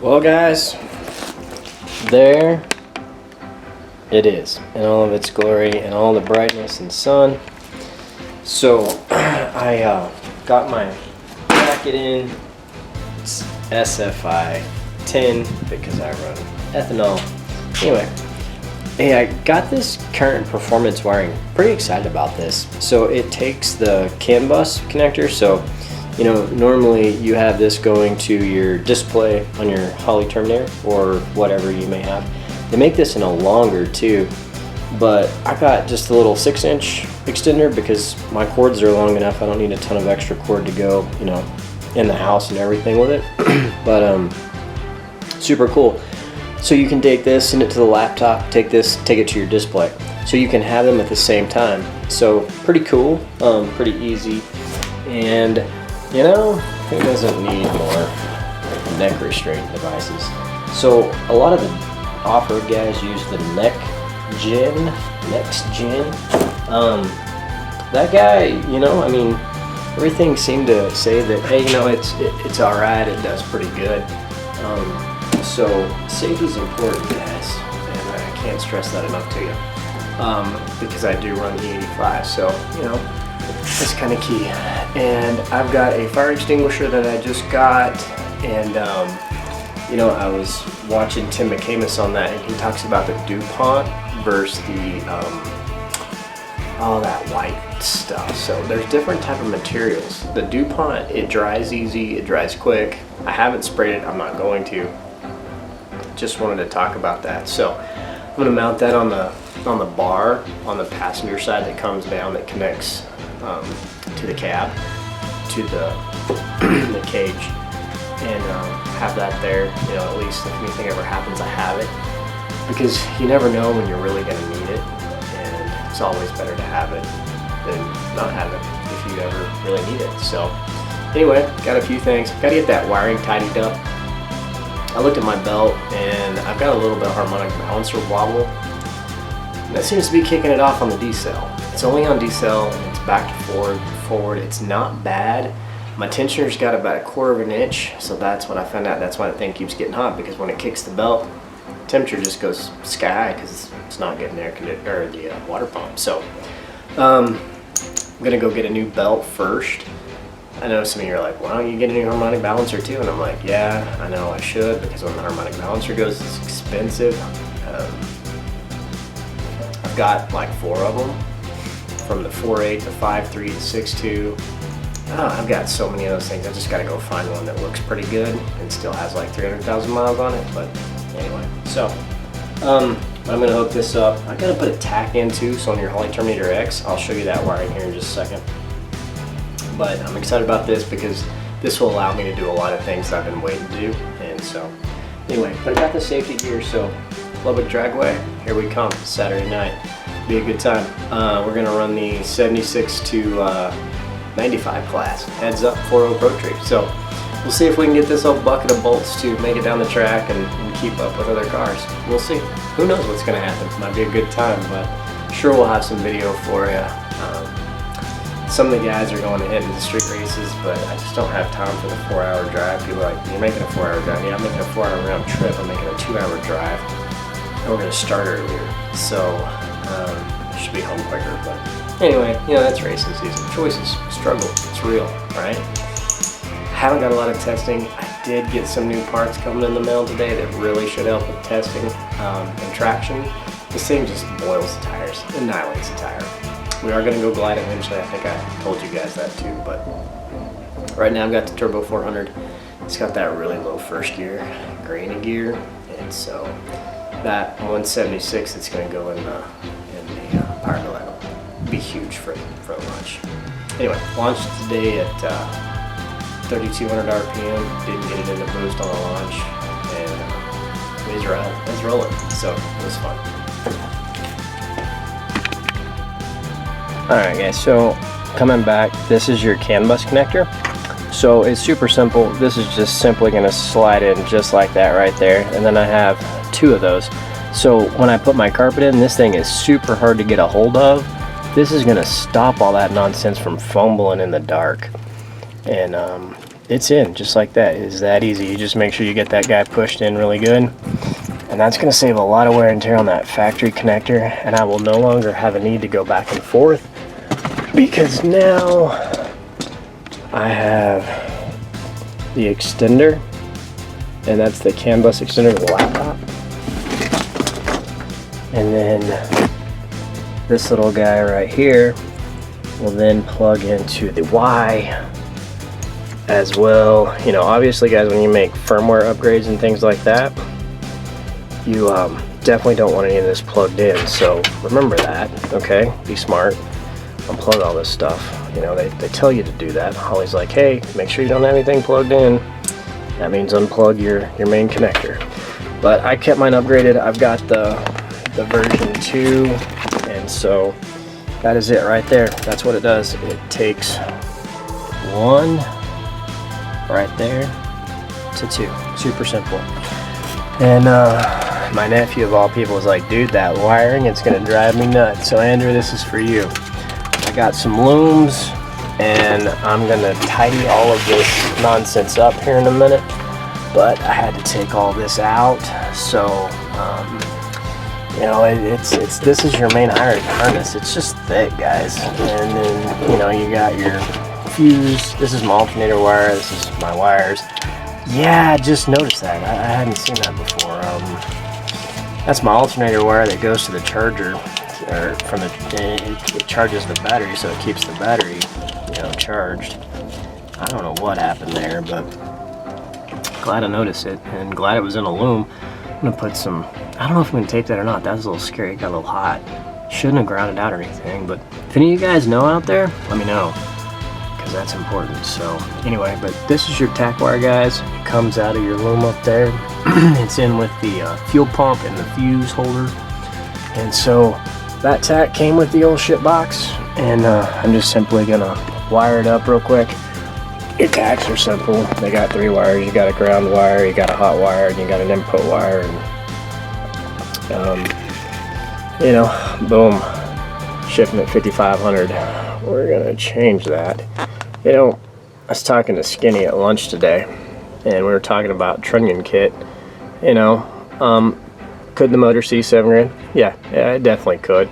Well guys, there it is in all of its glory and all the brightness and sun. So I got my jacket in. It's SFI 10 because I run ethanol. Anyway, hey, I got this current performance wiring. Pretty excited about this. So it takes the CAN bus connector. So you know, normally you have this going to your display on your Holley Terminator or whatever you may have. They make this in a longer too, but I got just a little 6-inch extender because my cords are long enough. I don't need a ton of extra cord to go, you know, in the house and everything with it. But super cool. So you can take this, send it to the laptop, take this, take it to your display. So you can have them at the same time. So pretty cool, pretty easy. And you know, who doesn't need more neck restraint devices? So a lot of the off-road guys use the Next Gen. That guy, you know, I mean, everything seemed to say that, hey, you know, it's all right. It does pretty good. So safety's important, guys, and I can't stress that enough to you. Because I do run the 85, so you know. That's kind of key. And I've got a fire extinguisher that I just got, and you know, I was watching Tim McCamus on that, and he talks about the DuPont versus the all that white stuff. So there's different type of materials. The DuPont, it dries easy, it dries quick. I haven't sprayed it, I'm not going to. Just wanted to talk about that. So I'm gonna mount that on the bar on the passenger side that comes down, that connects to the cab, to the cage, and have that there. You know, at least if anything ever happens, I have it, because you never know when you're really going to need it, and it's always better to have it than not have it if you ever really need it. So anyway, got a few things. Got to get that wiring tidied up. I looked at my belt, and I've got a little bit of harmonic balancer wobble. That seems to be kicking it off on the D-cell. It's only on D-cell, and it's back to forward. It's not bad. My tensioner's got about 1/4 of an inch, so that's what I found out. That's why the thing keeps getting hot, because when it kicks the belt, temperature just goes sky because it's not getting the water pump. So I'm gonna go get a new belt first. I know some of you are like, why don't you get a new harmonic balancer too? And I'm like, yeah, I know I should, because when the harmonic balancer goes, it's expensive. I've got like 4 of them, from the 4.8 to 5.3 to 6.2. I've got so many of those things. I just got to go find one that looks pretty good and still has like 300,000 miles on it. But anyway, so I'm going to hook this up. I got to put a tack in too, so on your Holley Terminator X, I'll show you that wiring here in just a second. But I'm excited about this because this will allow me to do a lot of things that I've been waiting to do. And so anyway, but I got the safety gear, so Lubbock Dragway, here we come, Saturday night. Be a good time. We're gonna run the 76 to 95 class, heads up 4.0 Pro Tree. So we'll see if we can get this old bucket of bolts to make it down the track and keep up with other cars. We'll see. Who knows what's gonna happen? Might be a good time, but sure we'll have some video for you. Some of the guys are going ahead into street races, but I just don't have time for the 4-hour drive. People are like, you're making a 4-hour drive. Yeah, I'm making a 4-hour round trip. I'm making a 2-hour drive. And we're gonna start earlier. So I should be home quicker, but anyway, you know, that's racing season. Choices, struggle, it's real, right? Haven't got a lot of testing. I did get some new parts coming in the mail today that really should help with testing and traction. This thing just boils the tires, annihilates the tire. We are gonna go glide eventually. I think I told you guys that too, but right now I've got the Turbo 400. It's got that really low first gear, grainy gear, and so that 176 that's going to go in the power bill, that'll be huge for launch. Anyway, launched today at 3,200 RPM. Didn't get it into boost on the launch, and it was rolling. So it was fun. All right, guys. So coming back, this is your CAN bus connector. So it's super simple. This is just simply going to slide in just like that right there, and then I have 2 of those. So when I put my carpet in, this thing is super hard to get a hold of. This is going to stop all that nonsense from fumbling in the dark. And it's in just like that. It's that easy. You just make sure you get that guy pushed in really good. And that's going to save a lot of wear and tear on that factory connector, and I will no longer have a need to go back and forth because now I have the extender, and that's the CAN bus extender of the laptop. And then this little guy right here will then plug into the Y as well. You know, obviously guys, when you make firmware upgrades and things like that, you definitely don't want any of this plugged in, so remember that, okay? Be smart, unplug all this stuff. You know, they tell you to do that. Holley's like, hey, make sure you don't have anything plugged in. That means unplug your main connector. But I kept mine upgraded. I've got the version 2, and so that is it right there. That's what it does. It takes 1 right there to 2. Super simple. And my nephew of all people was like, dude, that wiring, it's gonna drive me nuts. So Andrew, this is for you. I got some looms, and I'm gonna tidy all of this nonsense up here in a minute, but I had to take all this out. So you know, this is your main harness. It's just thick, guys. And then, you know, you got your fuse. This is my alternator wire. This is my wires. Yeah, I just noticed that. I hadn't seen that before. That's my alternator wire that goes to the charger, or from it charges the battery, so it keeps the battery, you know, charged. I don't know what happened there, but glad I noticed it, and glad it was in a loom. I'm gonna put some, I don't know if I'm gonna tape that or not. That was a little scary. It got a little hot. Shouldn't have grounded out or anything, but if any of you guys know out there, let me know, because that's important. So anyway, but this is your tack wire, guys. It comes out of your loom up there. It's in with the fuel pump and the fuse holder, and so that tack came with the old shit box, and I'm just simply gonna wire it up real quick. Your tacks are simple. They got 3 wires. You got a ground wire, you got a hot wire, and you got an input wire, and you know, boom, shipping at 5,500. We're gonna change that. You know, I was talking to Skinny at lunch today, and we were talking about trunnion kit. You know, could the motor see 7 grand? Yeah, it definitely could.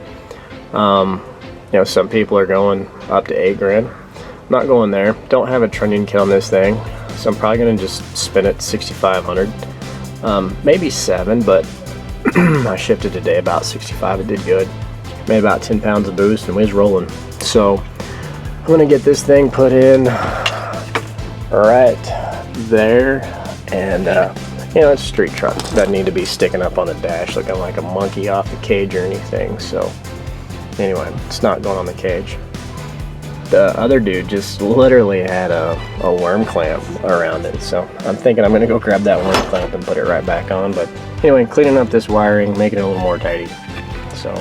You know, some people are going up to 8 grand. I'm not going there. Don't have a trunnion kit on this thing, so I'm probably gonna just spin it 6,500, maybe 7, but I shipped it today about 65. It did good. Made about 10 pounds of boost, and we was rolling. So I'm gonna get this thing put in right there, and you know, it's a street truck. It doesn't need to be sticking up on the dash looking like a monkey off the cage or anything. So anyway, it's not going on the cage. The other dude just literally had a worm clamp around it, so I'm thinking I'm gonna go grab that worm clamp and put it right back on. But anyway, cleaning up this wiring, making it a little more tidy. So